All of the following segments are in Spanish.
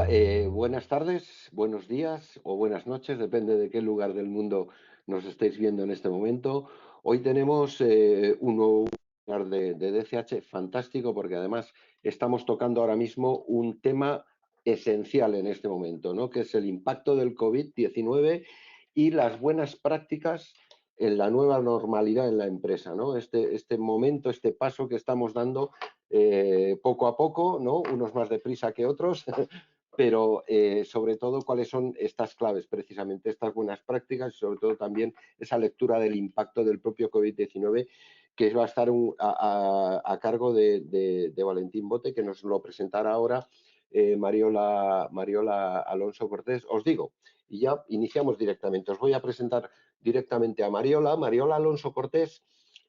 Hola, buenas tardes, buenos días o buenas noches, depende de qué lugar del mundo nos estéis viendo en este momento. Hoy tenemos un nuevo webinar de DCH fantástico porque además estamos tocando ahora mismo un tema esencial en este momento, ¿no? Que es el impacto del COVID-19 y las buenas prácticas en la nueva normalidad en la empresa, ¿no? Este momento, este paso que estamos dando poco a poco, ¿no? Unos más deprisa que otros, pero sobre todo cuáles son estas claves, precisamente estas buenas prácticas y sobre todo también esa lectura del impacto del propio COVID-19 que va a estar a cargo de Valentín Bote, que nos lo presentará ahora Mariola Alonso Cortés. Os digo, y ya iniciamos directamente, os voy a presentar directamente a Mariola. Mariola Alonso Cortés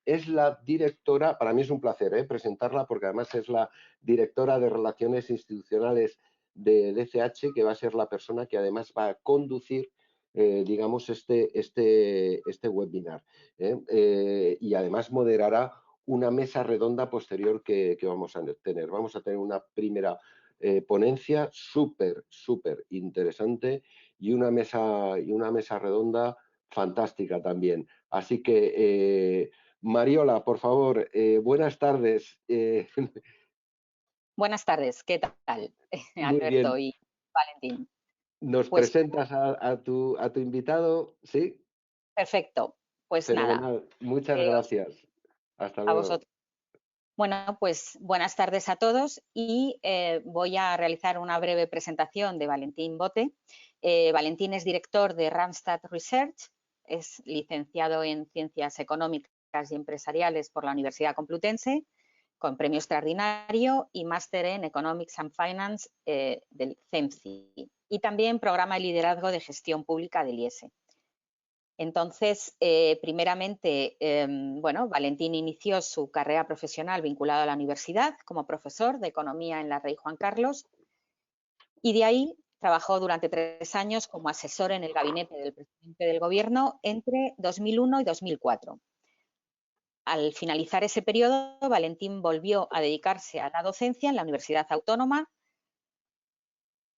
es la directora, para mí es un placer presentarla porque además es la directora de Relaciones Institucionales de DCH, que va a ser la persona que además va a conducir, digamos, este webinar. Y además moderará una mesa redonda posterior que vamos a tener. Vamos a tener una primera ponencia súper interesante y una mesa redonda fantástica también. Así que, Mariola, por favor, buenas tardes. Buenas tardes, ¿qué tal, Muy Alberto bien. y Valentín? ¿Nos Pues presentas a tu invitado? Sí, perfecto, pues nada, fenomenal. Muchas os gracias. Hasta a luego. vosotros. Bueno, pues buenas tardes a todos y voy a realizar una breve presentación de Valentín Bote. Valentín es director de Randstad Research, es licenciado en Ciencias Económicas y Empresariales por la Universidad Complutense, con premio extraordinario y máster en Economics and Finance del CEMCI y también programa de liderazgo de gestión pública del IESE. Entonces, primeramente, bueno, Valentín inició su carrera profesional vinculada a la universidad como profesor de economía en la Rey Juan Carlos y de ahí trabajó durante 3 años como asesor en el gabinete del presidente del gobierno entre 2001 y 2004. Al finalizar ese periodo, Valentín volvió a dedicarse a la docencia en la Universidad Autónoma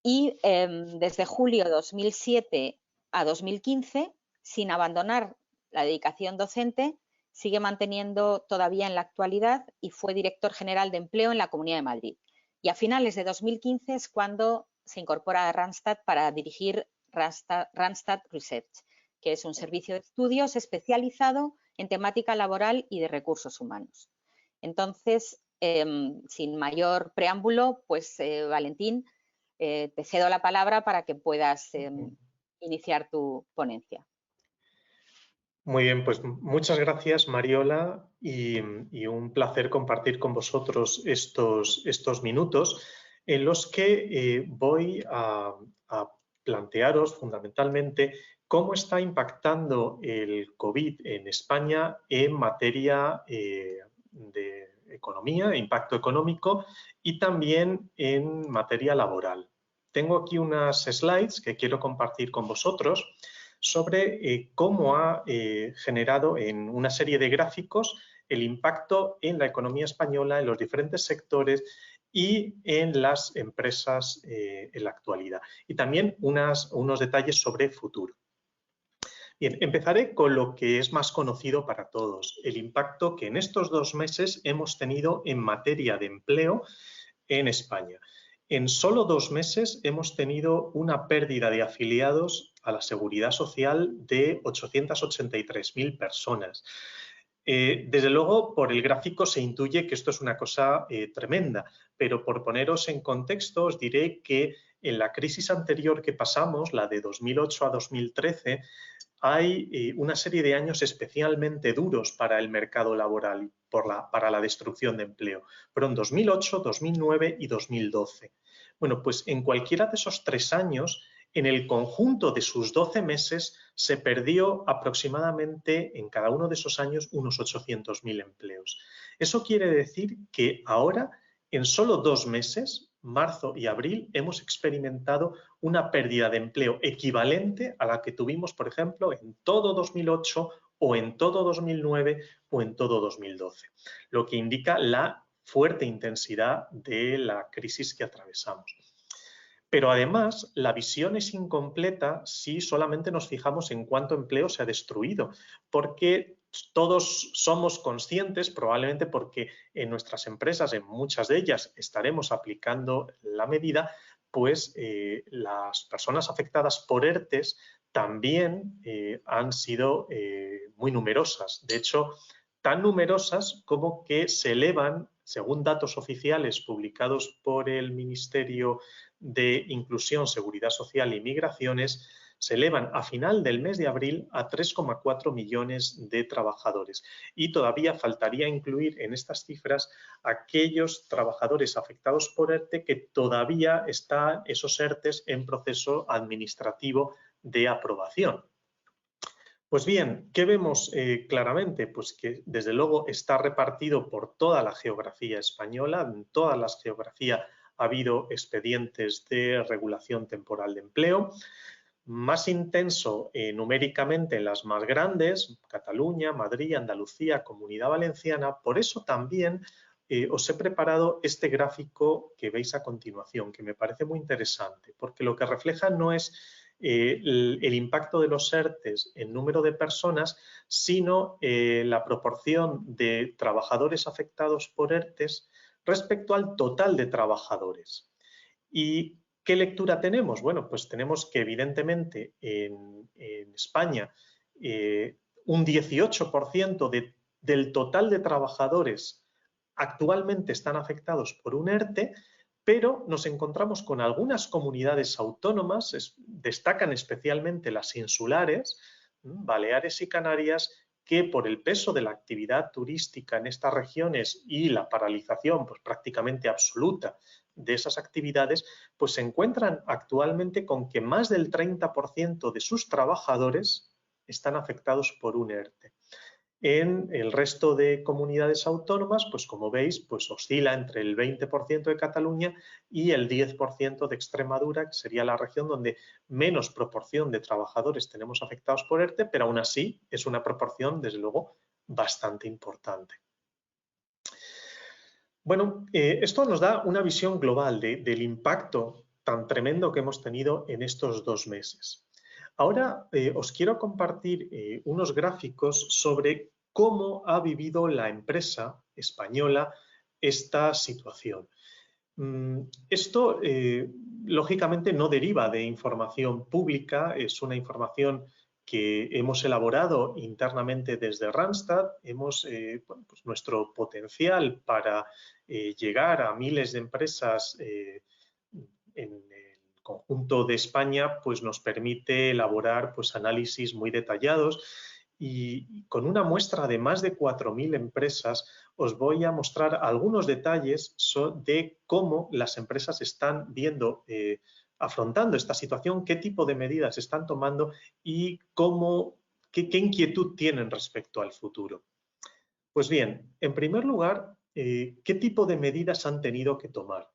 y desde julio de 2007 a 2015, sin abandonar la dedicación docente, sigue manteniendo todavía en la actualidad y fue director general de empleo en la Comunidad de Madrid. Y a finales de 2015 es cuando se incorpora a Randstad para dirigir Randstad Research, que es un servicio de estudios especializado en temática laboral y de recursos humanos. Entonces, sin mayor preámbulo, pues Valentín, te cedo la palabra para que puedas iniciar tu ponencia. Muy bien, pues muchas gracias, Mariola, y un placer compartir con vosotros estos minutos en los que voy a plantearos fundamentalmente cómo está impactando el COVID en España en materia de economía, impacto económico y también en materia laboral. Tengo aquí unas slides que quiero compartir con vosotros sobre cómo ha generado en una serie de gráficos el impacto en la economía española, en los diferentes sectores y en las empresas en la actualidad. Y también unos detalles sobre futuro. Bien, empezaré con lo que es más conocido para todos, el impacto que en estos 2 meses hemos tenido en materia de empleo en España. En solo 2 meses hemos tenido una pérdida de afiliados a la Seguridad Social de 883.000 personas. Desde luego, por el gráfico se intuye que esto es una cosa tremenda, pero por poneros en contexto os diré que en la crisis anterior que pasamos, la de 2008 a 2013, hay una serie de años especialmente duros para el mercado laboral, para la destrucción de empleo. Fueron 2008, 2009 y 2012. Bueno, pues en cualquiera de esos 3 años, en el conjunto de sus 12 meses, se perdió aproximadamente en cada uno de esos años unos 800.000 empleos. Eso quiere decir que ahora, en solo 2 meses, marzo y abril, hemos experimentado una pérdida de empleo equivalente a la que tuvimos, por ejemplo, en todo 2008 o en todo 2009 o en todo 2012, lo que indica la fuerte intensidad de la crisis que atravesamos. Pero además, la visión es incompleta si solamente nos fijamos en cuánto empleo se ha destruido, porque todos somos conscientes, probablemente porque en nuestras empresas, en muchas de ellas, estaremos aplicando la medida, pues las personas afectadas por ERTES también han sido muy numerosas. De hecho, tan numerosas como que se elevan, según datos oficiales publicados por el Ministerio de Inclusión, Seguridad Social y Migraciones, se elevan a final del mes de abril a 3,4 millones de trabajadores. Y todavía faltaría incluir en estas cifras aquellos trabajadores afectados por ERTE que todavía están esos ERTEs en proceso administrativo de aprobación. Pues bien, ¿qué vemos claramente? Pues que desde luego está repartido por toda la geografía española, en toda la geografía ha habido expedientes de regulación temporal de empleo, más intenso numéricamente en las más grandes, Cataluña, Madrid, Andalucía, Comunidad Valenciana. Por eso también os he preparado este gráfico que veis a continuación, que me parece muy interesante, porque lo que refleja no es el impacto de los ERTEs en número de personas, sino la proporción de trabajadores afectados por ERTEs respecto al total de trabajadores. ¿Y qué lectura tenemos? Bueno, pues tenemos que evidentemente en España un 18% del total de trabajadores actualmente están afectados por un ERTE, pero nos encontramos con algunas comunidades autónomas, destacan especialmente las insulares, Baleares y Canarias, que por el peso de la actividad turística en estas regiones y la paralización pues, prácticamente absoluta de esas actividades, pues se encuentran actualmente con que más del 30% de sus trabajadores están afectados por un ERTE. En el resto de comunidades autónomas, pues como veis, pues oscila entre el 20% de Cataluña y el 10% de Extremadura, que sería la región donde menos proporción de trabajadores tenemos afectados por ERTE, pero aún así es una proporción, desde luego, bastante importante. Bueno, esto nos da una visión global del impacto tan tremendo que hemos tenido en estos 2 meses. Ahora os quiero compartir unos gráficos sobre cómo ha vivido la empresa española esta situación. Esto, lógicamente, no deriva de información pública, es una información que hemos elaborado internamente desde Randstad. Bueno, pues nuestro potencial para llegar a miles de empresas en el conjunto de España pues nos permite elaborar pues análisis muy detallados y con una muestra de más de 4.000 empresas os voy a mostrar algunos detalles de cómo las empresas están viendo, afrontando esta situación, qué tipo de medidas están tomando y qué inquietud tienen respecto al futuro. Pues bien, en primer lugar, ¿qué tipo de medidas han tenido que tomar?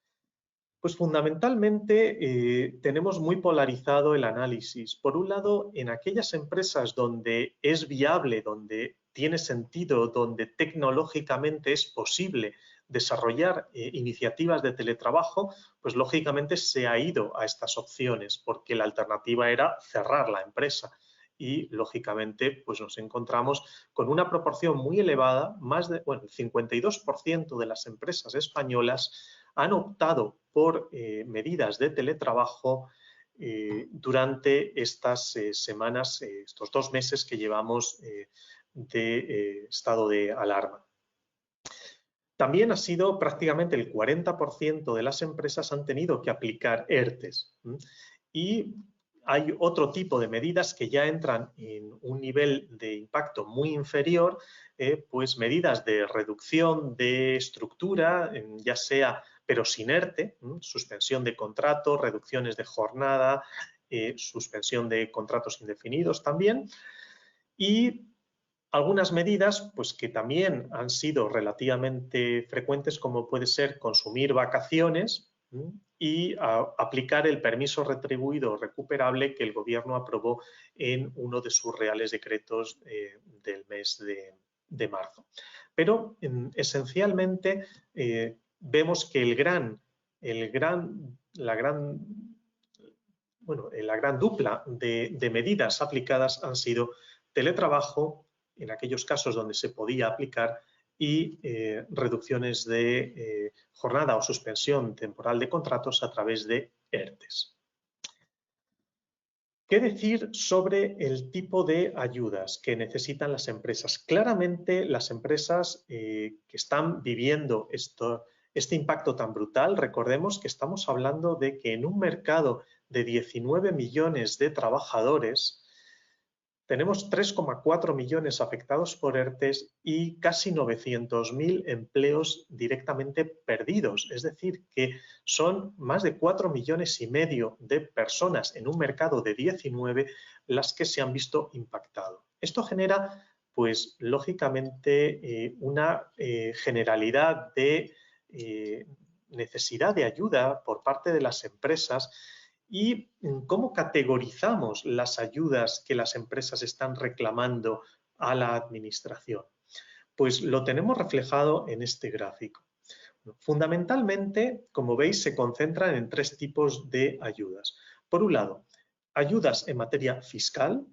Pues fundamentalmente tenemos muy polarizado el análisis. Por un lado, en aquellas empresas donde es viable, donde tiene sentido, donde tecnológicamente es posible desarrollar iniciativas de teletrabajo, pues lógicamente se ha ido a estas opciones porque la alternativa era cerrar la empresa. Y lógicamente pues nos encontramos con una proporción muy elevada, el 52% de las empresas españolas han optado por medidas de teletrabajo durante estas semanas, estos 2 meses que llevamos de estado de alarma. También ha sido prácticamente el 40% de las empresas han tenido que aplicar ERTEs. Y hay otro tipo de medidas que ya entran en un nivel de impacto muy inferior, pues medidas de reducción de estructura, ya sea pero sin ERTE, suspensión de contratos, reducciones de jornada, suspensión de contratos indefinidos también. Y algunas medidas pues, que también han sido relativamente frecuentes, como puede ser consumir vacaciones y aplicar el permiso retribuido recuperable que el Gobierno aprobó en uno de sus reales decretos del mes de marzo. Pero esencialmente vemos que la gran la gran dupla de medidas aplicadas han sido teletrabajo, en aquellos casos donde se podía aplicar, y reducciones de jornada o suspensión temporal de contratos a través de ERTES. ¿Qué decir sobre el tipo de ayudas que necesitan las empresas? Claramente las empresas que están viviendo este impacto tan brutal, recordemos que estamos hablando de que en un mercado de 19 millones de trabajadores tenemos 3,4 millones afectados por ERTES y casi 900.000 empleos directamente perdidos. Es decir, que son más de 4,5 millones de personas en un mercado de 19 las que se han visto impactados. Esto genera, pues, lógicamente, una generalidad de necesidad de ayuda por parte de las empresas. ¿Y cómo categorizamos las ayudas que las empresas están reclamando a la administración? Pues lo tenemos reflejado en este gráfico. Fundamentalmente, como veis, se concentran en 3 tipos de ayudas. Por un lado, ayudas en materia fiscal,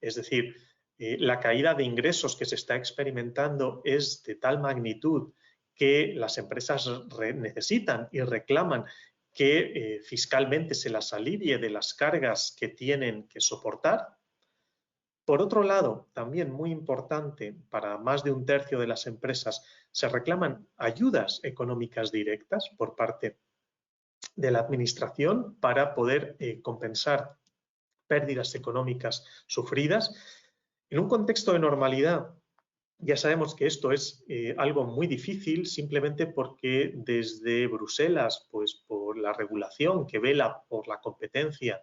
es decir, la caída de ingresos que se está experimentando es de tal magnitud que las empresas necesitan y reclaman que fiscalmente se las alivie de las cargas que tienen que soportar. Por otro lado, también muy importante, para más de 1/3 de las empresas se reclaman ayudas económicas directas por parte de la administración para poder compensar pérdidas económicas sufridas. En un contexto de normalidad, ya sabemos que esto es algo muy difícil simplemente porque desde Bruselas, pues por la regulación que vela por la competencia,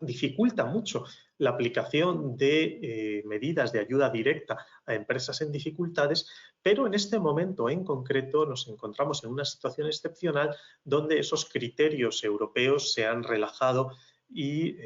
dificulta mucho la aplicación de medidas de ayuda directa a empresas en dificultades, pero en este momento en concreto nos encontramos en una situación excepcional donde esos criterios europeos se han relajado y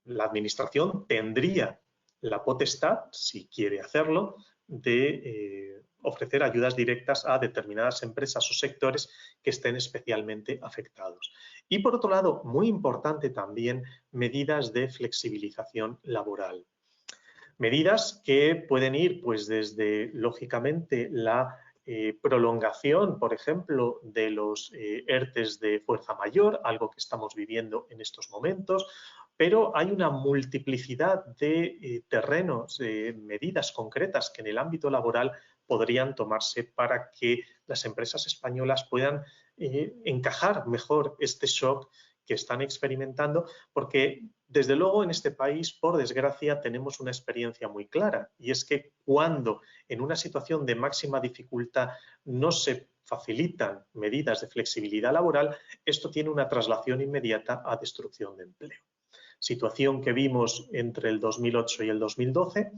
la administración tendría la potestad, si quiere hacerlo, de ofrecer ayudas directas a determinadas empresas o sectores que estén especialmente afectados. Y por otro lado, muy importante también, medidas de flexibilización laboral. Medidas que pueden ir pues desde, lógicamente, la prolongación, por ejemplo, de los ERTES de fuerza mayor, algo que estamos viviendo en estos momentos, pero hay una multiplicidad de terrenos, medidas concretas que en el ámbito laboral podrían tomarse para que las empresas españolas puedan encajar mejor este shock que están experimentando, porque desde luego en este país, por desgracia, tenemos una experiencia muy clara, y es que cuando en una situación de máxima dificultad no se facilitan medidas de flexibilidad laboral, esto tiene una traslación inmediata a destrucción de empleo. Situación que vimos entre el 2008 y el 2012,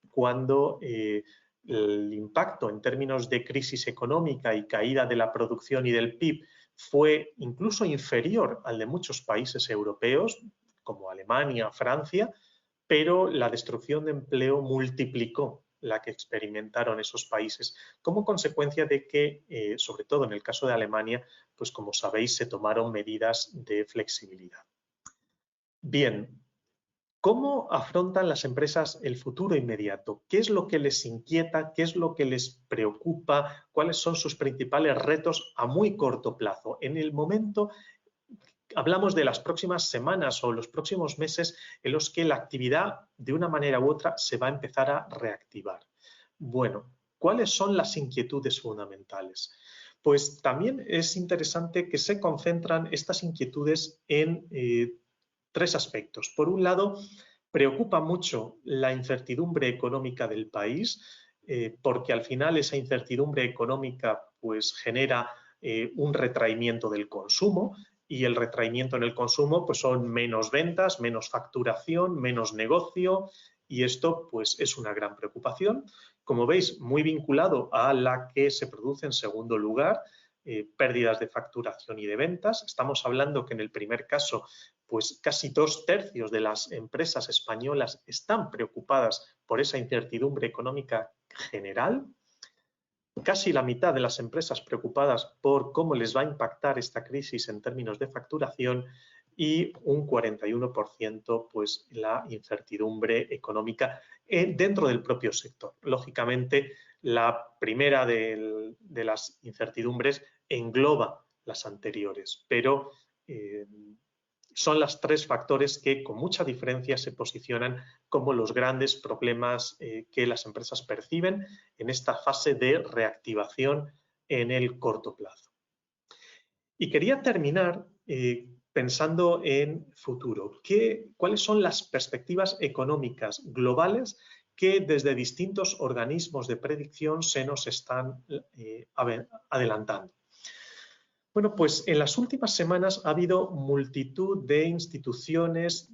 cuando el impacto en términos de crisis económica y caída de la producción y del PIB fue incluso inferior al de muchos países europeos, como Alemania, Francia, pero la destrucción de empleo multiplicó la que experimentaron esos países como consecuencia de que, sobre todo en el caso de Alemania, pues como sabéis, se tomaron medidas de flexibilidad. Bien, ¿cómo afrontan las empresas el futuro inmediato? ¿Qué es lo que les inquieta? ¿Qué es lo que les preocupa? ¿Cuáles son sus principales retos a muy corto plazo? En el momento, hablamos de las próximas semanas o los próximos meses en los que la actividad de una manera u otra se va a empezar a reactivar. Bueno, ¿cuáles son las inquietudes fundamentales? Pues también es interesante que se concentran estas inquietudes en 3 aspectos. Por un lado, preocupa mucho la incertidumbre económica del país, porque al final esa incertidumbre económica pues genera un retraimiento del consumo, y el retraimiento en el consumo pues son menos ventas, menos facturación, menos negocio, y esto pues es una gran preocupación. Como veis, muy vinculado a la que se produce en segundo lugar, pérdidas de facturación y de ventas. Estamos hablando que en el primer caso pues casi 2/3 de las empresas españolas están preocupadas por esa incertidumbre económica general. casi la mitad de las empresas preocupadas por cómo les va a impactar esta crisis en términos de facturación y un 41% pues la incertidumbre económica dentro del propio sector. Lógicamente, la primera de las incertidumbres engloba las anteriores, pero son los tres factores que con mucha diferencia se posicionan como los grandes problemas que las empresas perciben en esta fase de reactivación en el corto plazo. Y quería terminar pensando en futuro. ¿Cuáles son las perspectivas económicas globales que desde distintos organismos de predicción se nos están adelantando? Bueno, pues en las últimas semanas ha habido multitud de instituciones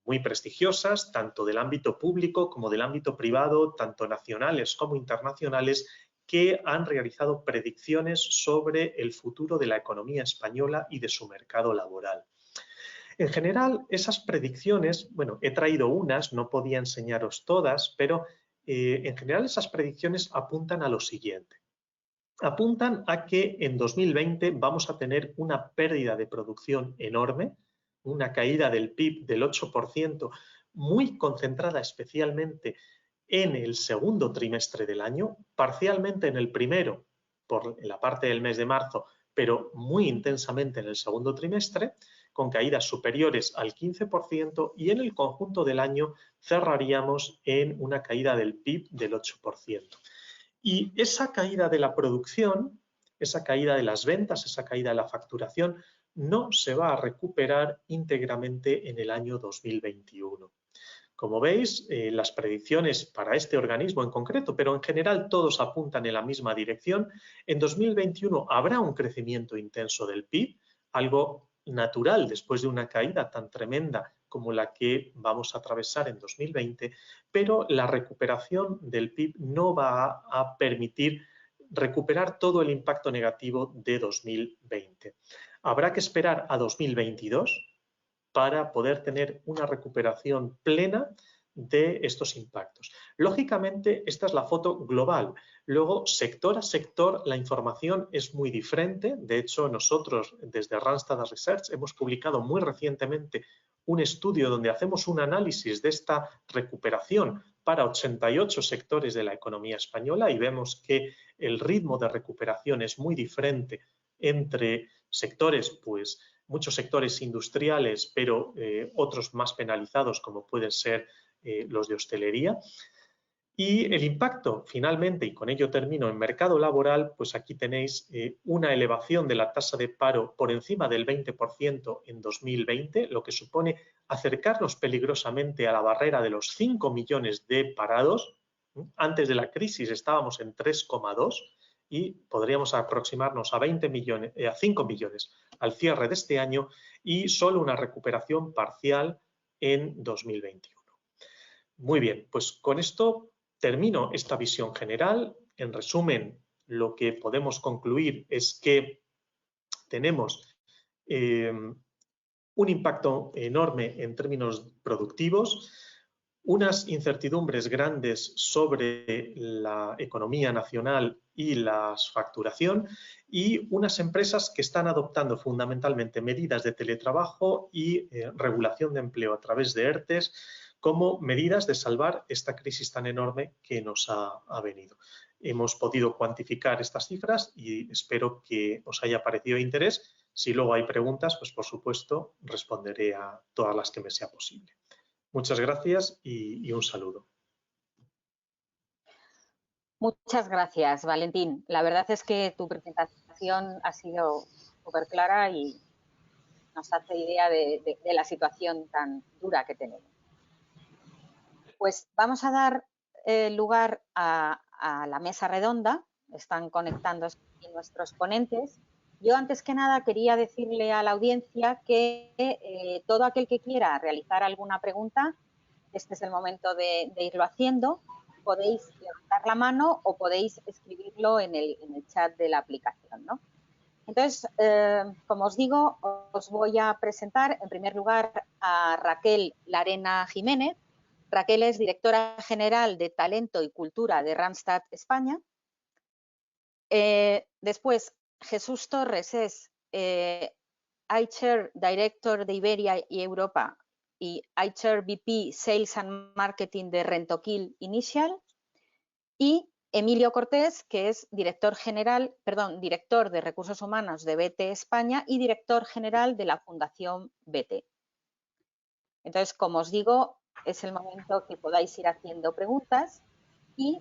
muy prestigiosas, tanto del ámbito público como del ámbito privado, tanto nacionales como internacionales, que han realizado predicciones sobre el futuro de la economía española y de su mercado laboral. En general, esas predicciones, bueno, he traído unas, no podía enseñaros todas, pero en general esas predicciones apuntan a lo siguiente. Apuntan a que en 2020 vamos a tener una pérdida de producción enorme, una caída del PIB del 8%, muy concentrada especialmente en el segundo trimestre del año, parcialmente en el primero, por la parte del mes de marzo, pero muy intensamente en el segundo trimestre, con caídas superiores al 15%, y en el conjunto del año cerraríamos en una caída del PIB del 8%. Y esa caída de la producción, esa caída de las ventas, esa caída de la facturación, no se va a recuperar íntegramente en el año 2021. Como veis, las predicciones para este organismo en concreto, pero en general todos apuntan en la misma dirección. En 2021 habrá un crecimiento intenso del PIB, algo natural después de una caída tan tremenda como la que vamos a atravesar en 2020, pero la recuperación del PIB no va a permitir recuperar todo el impacto negativo de 2020. Habrá que esperar a 2022 para poder tener una recuperación plena de estos impactos. Lógicamente, esta es la foto global. Luego, sector a sector, la información es muy diferente. De hecho, nosotros desde Randstad Research hemos publicado muy recientemente un estudio donde hacemos un análisis de esta recuperación para 88 sectores de la economía española y vemos que el ritmo de recuperación es muy diferente entre sectores, pues muchos sectores industriales, pero otros más penalizados como pueden ser los de hostelería. Y el impacto, finalmente, y con ello termino, en mercado laboral, pues aquí tenéis una elevación de la tasa de paro por encima del 20% en 2020, lo que supone acercarnos peligrosamente a la barrera de los 5 millones de parados. Antes de la crisis estábamos en 3,2 y podríamos aproximarnos a 5 millones al cierre de este año y solo una recuperación parcial en 2021. Muy bien, pues con esto termino esta visión general. En resumen, lo que podemos concluir es que tenemos un impacto enorme en términos productivos, unas incertidumbres grandes sobre la economía nacional y la facturación y unas empresas que están adoptando fundamentalmente medidas de teletrabajo y regulación de empleo a través de ERTEs como medidas de salvar esta crisis tan enorme que nos ha venido. Hemos podido cuantificar estas cifras y espero que os haya parecido de interés. Si luego hay preguntas, pues por supuesto responderé a todas las que me sea posible. Muchas gracias y un saludo. Muchas gracias, Valentín. La verdad es que tu presentación ha sido súper clara y nos hace idea de la situación tan dura que tenemos. Pues vamos a dar lugar a la mesa redonda. Están conectándose nuestros ponentes. Yo antes que nada quería decirle a la audiencia que todo aquel que quiera realizar alguna pregunta, este es el momento de irlo haciendo. Podéis levantar la mano o podéis escribirlo en el chat de la aplicación, ¿no? Entonces, como os digo, os voy a presentar en primer lugar a Raquel Larena Jiménez. Raquel es directora general de Talento y Cultura de Randstad España. Después, Jesús Torres es iChair Director de Iberia y Europa y iChair VP Sales and Marketing de Rentokil Initial. Y Emilio Cortés, que es director de Recursos Humanos de BT España y director general de la Fundación BT. Entonces, como os digo, es el momento que podáis ir haciendo preguntas y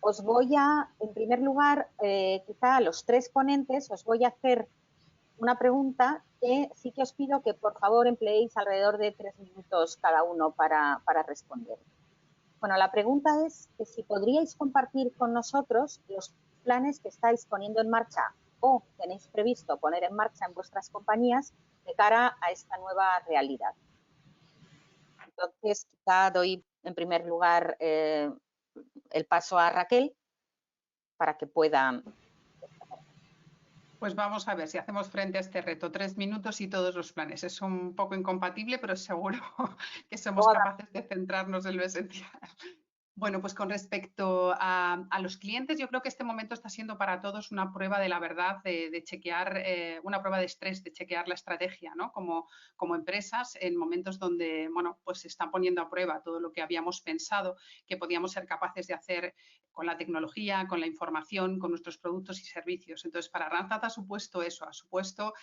os voy a, en primer lugar, quizá a los tres ponentes os voy a hacer una pregunta que sí que os pido que por favor empleéis alrededor de 3 minutos cada uno para responder. Bueno, la pregunta es que si podríais compartir con nosotros los planes que estáis poniendo en marcha o tenéis previsto poner en marcha en vuestras compañías de cara a esta nueva realidad. Entonces, quizá doy en primer lugar el paso a Raquel para que pueda. Pues vamos a ver si hacemos frente a este reto. 3 minutos y todos los planes. Es un poco incompatible, pero seguro que somos capaces de centrarnos en lo esencial. Bueno, pues con respecto a los clientes, yo creo que este momento está siendo para todos una prueba de la verdad, de chequear, una prueba de estrés, de chequear la estrategia, ¿no? Como empresas, en momentos donde, bueno, pues se está poniendo a prueba todo lo que habíamos pensado que podíamos ser capaces de hacer con la tecnología, con la información, con nuestros productos y servicios. Entonces, para Randstad ha supuesto eso, ha supuesto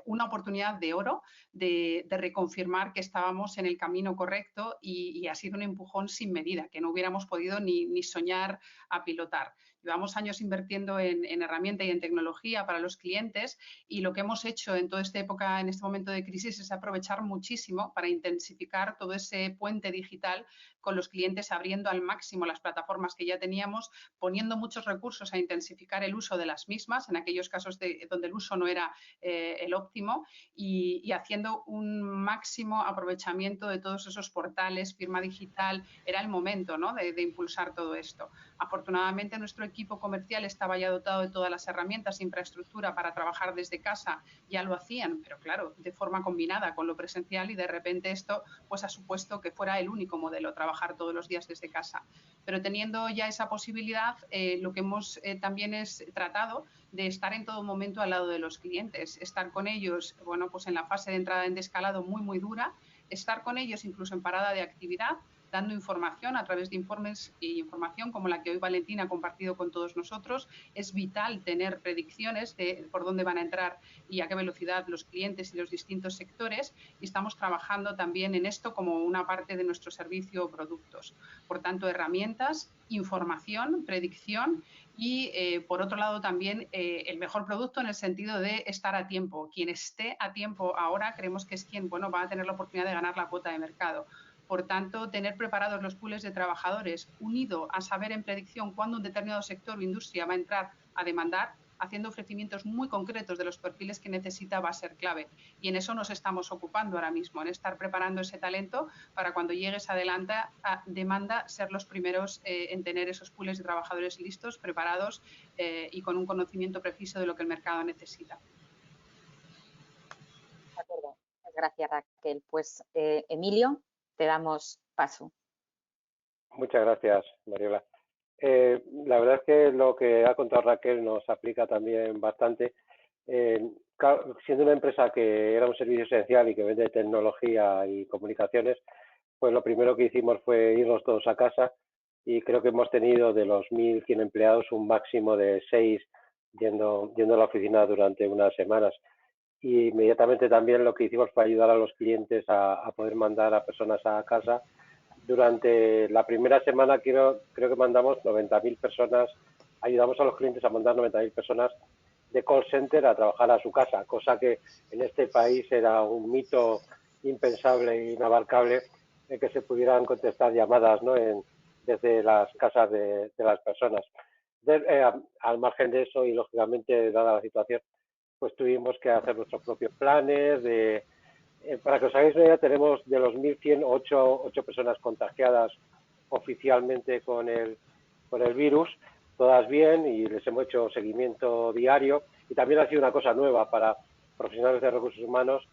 una oportunidad de oro de reconfirmar que estábamos en el camino correcto y ha sido un empujón sin medida, que no hubiéramos podido ni soñar a pilotar. Llevamos años invirtiendo en herramienta y en tecnología para los clientes y lo que hemos hecho en toda esta época, en este momento de crisis, es aprovechar muchísimo para intensificar todo ese puente digital con los clientes, abriendo al máximo las plataformas que ya teníamos, poniendo muchos recursos a intensificar el uso de las mismas en aquellos casos donde el uso no era el óptimo y haciendo un máximo aprovechamiento de todos esos portales, firma digital. Era el momento, ¿no?, de impulsar todo esto. Afortunadamente, nuestro equipo comercial estaba ya dotado de todas las herramientas e infraestructura para trabajar desde casa. Ya lo hacían, pero claro, de forma combinada con lo presencial y de repente esto pues ha supuesto que fuera el único modelo, trabajar todos los días desde casa. Pero teniendo ya esa posibilidad, lo que hemos también es tratado de estar en todo momento al lado de los clientes, estar con ellos, bueno, pues en la fase de entrada en descalado muy dura, estar con ellos incluso en parada de actividad, dando información a través de informes y información como la que hoy Valentina ha compartido con todos nosotros. Es vital tener predicciones de por dónde van a entrar y a qué velocidad los clientes y los distintos sectores, y estamos trabajando también en esto como una parte de nuestro servicio o productos. Por tanto, herramientas, información, predicción y, por otro lado, también el mejor producto en el sentido de estar a tiempo. Quien esté a tiempo ahora creemos que es quien, bueno, va a tener la oportunidad de ganar la cuota de mercado. Por tanto, tener preparados los pools de trabajadores unido a saber en predicción cuándo un determinado sector o industria va a entrar a demandar, haciendo ofrecimientos muy concretos de los perfiles que necesita, va a ser clave. Y en eso nos estamos ocupando ahora mismo, en estar preparando ese talento para cuando llegue esa demanda, ser los primeros en tener esos pools de trabajadores listos, preparados y con un conocimiento preciso de lo que el mercado necesita. De acuerdo. Gracias, Raquel. Pues, Emilio, te damos paso. Muchas gracias, Mariola. La verdad es que lo que ha contado Raquel nos aplica también bastante. Claro, siendo una empresa que era un servicio esencial y que vende tecnología y comunicaciones, pues lo primero que hicimos fue irnos todos a casa y creo que hemos tenido de los 1.100 empleados un máximo de 6 yendo a la oficina durante unas semanas. Y inmediatamente también lo que hicimos fue ayudar a los clientes a poder mandar a personas a casa. Durante la primera semana creo que mandamos 90.000 personas, ayudamos a los clientes a mandar 90.000 personas de call center a trabajar a su casa, cosa que en este país era un mito impensable e inabarcable, que se pudieran contestar llamadas, ¿no?, desde las casas de las personas. Al margen de eso y lógicamente dada la situación, pues tuvimos que hacer nuestros propios planes para que os hagáis una idea, tenemos de los 1.100, 8 personas contagiadas oficialmente con el virus, todas bien, y les hemos hecho seguimiento diario. Y también ha sido una cosa nueva para profesionales de recursos humanos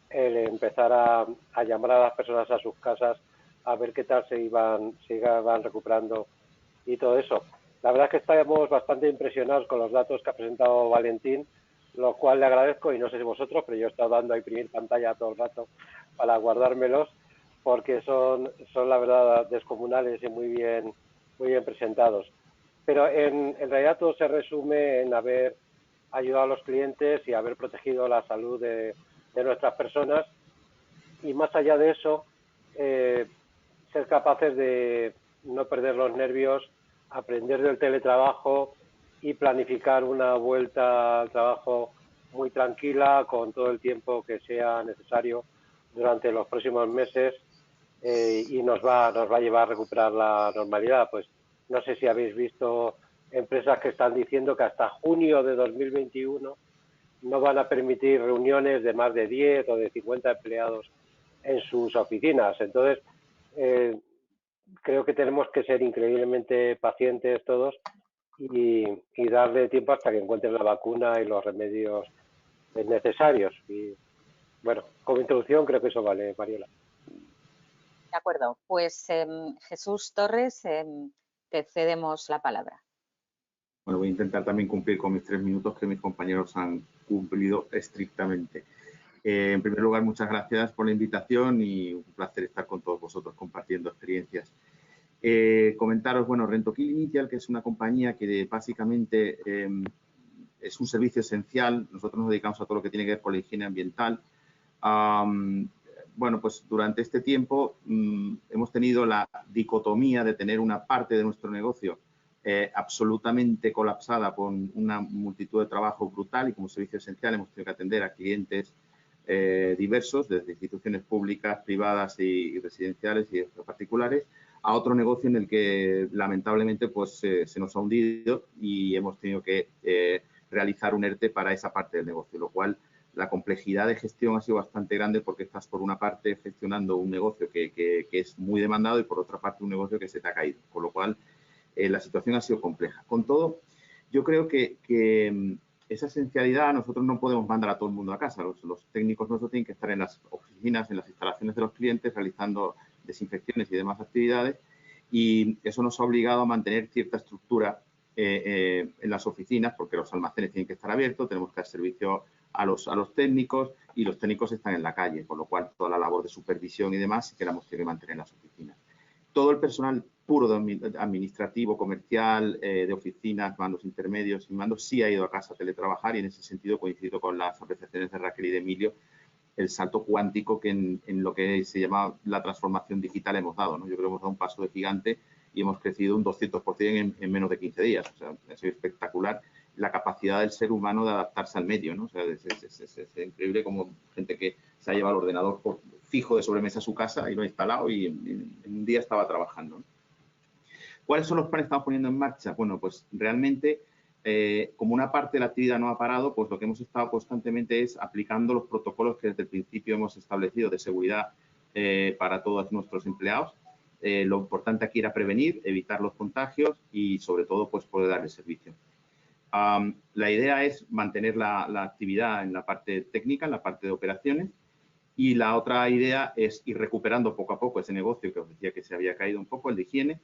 el empezar a llamar a las personas a sus casas a ver qué tal se iban recuperando y todo eso. La verdad es que estamos bastante impresionados con los datos que ha presentado Valentín, lo cual le agradezco, y no sé si vosotros, pero yo he estado dando a imprimir pantalla todo el rato para guardármelos, porque son la verdad descomunales y muy bien presentados. Pero en realidad todo se resume en haber ayudado a los clientes y haber protegido la salud de nuestras personas, y más allá de eso, ser capaces de no perder los nervios, aprender del teletrabajo y planificar una vuelta al trabajo muy tranquila, con todo el tiempo que sea necesario durante los próximos meses, y nos va a llevar a recuperar la normalidad. Pues no sé si habéis visto empresas que están diciendo que hasta junio de 2021 no van a permitir reuniones de más de 10 o de 50 empleados en sus oficinas. Entonces, creo que tenemos que ser increíblemente pacientes todos y darle tiempo hasta que encuentren la vacuna y los remedios necesarios. Y bueno, como introducción creo que eso vale, Mariola. De acuerdo, pues Jesús Torres, te cedemos la palabra. Bueno, voy a intentar también cumplir con mis 3 minutos que mis compañeros han cumplido estrictamente. En primer lugar, muchas gracias por la invitación y un placer estar con todos vosotros compartiendo experiencias. Comentaros, bueno, Rentokil Initial, que es una compañía que básicamente es un servicio esencial. Nosotros nos dedicamos a todo lo que tiene que ver con la higiene ambiental. Bueno, pues durante este tiempo hemos tenido la dicotomía de tener una parte de nuestro negocio absolutamente colapsada con una multitud de trabajo brutal, y como servicio esencial hemos tenido que atender a clientes diversos, desde instituciones públicas, privadas y residenciales y particulares, a otro negocio en el que lamentablemente pues se nos ha hundido y hemos tenido que realizar un ERTE para esa parte del negocio, lo cual la complejidad de gestión ha sido bastante grande, porque estás por una parte gestionando un negocio que es muy demandado y por otra parte un negocio que se te ha caído, con lo cual la situación ha sido compleja. Con todo, yo creo que esa esencialidad nosotros no podemos mandar a todo el mundo a casa. Los técnicos nuestros tienen que estar en las oficinas, en las instalaciones de los clientes, realizando desinfecciones y demás actividades, y eso nos ha obligado a mantener cierta estructura en las oficinas, porque los almacenes tienen que estar abiertos, tenemos que dar servicio a los técnicos, y los técnicos están en la calle, con lo cual toda la labor de supervisión y demás sí que la hemos tenido que mantener en las oficinas. Todo el personal puro administrativo, comercial, de oficinas, mandos intermedios y mandos, sí ha ido a casa a teletrabajar, y en ese sentido coincido con las apreciaciones de Raquel y de Emilio, el salto cuántico que en lo que se llama la transformación digital hemos dado, ¿no? Yo creo que hemos dado un paso de gigante y hemos crecido un 200% en menos de 15 días. O sea, ha sido espectacular la capacidad del ser humano de adaptarse al medio, ¿no? O sea, es increíble como gente que se ha llevado el ordenador fijo de sobremesa a su casa y lo ha instalado y en un día estaba trabajando, ¿no? ¿Cuáles son los planes que estamos poniendo en marcha? Bueno, pues realmente, como una parte de la actividad no ha parado, pues lo que hemos estado constantemente es aplicando los protocolos que desde el principio hemos establecido de seguridad para todos nuestros empleados. Lo importante aquí era prevenir, evitar los contagios y, sobre todo, pues poder darle servicio. La idea es mantener la actividad en la parte técnica, en la parte de operaciones, y la otra idea es ir recuperando poco a poco ese negocio que os decía que se había caído un poco, el de higiene,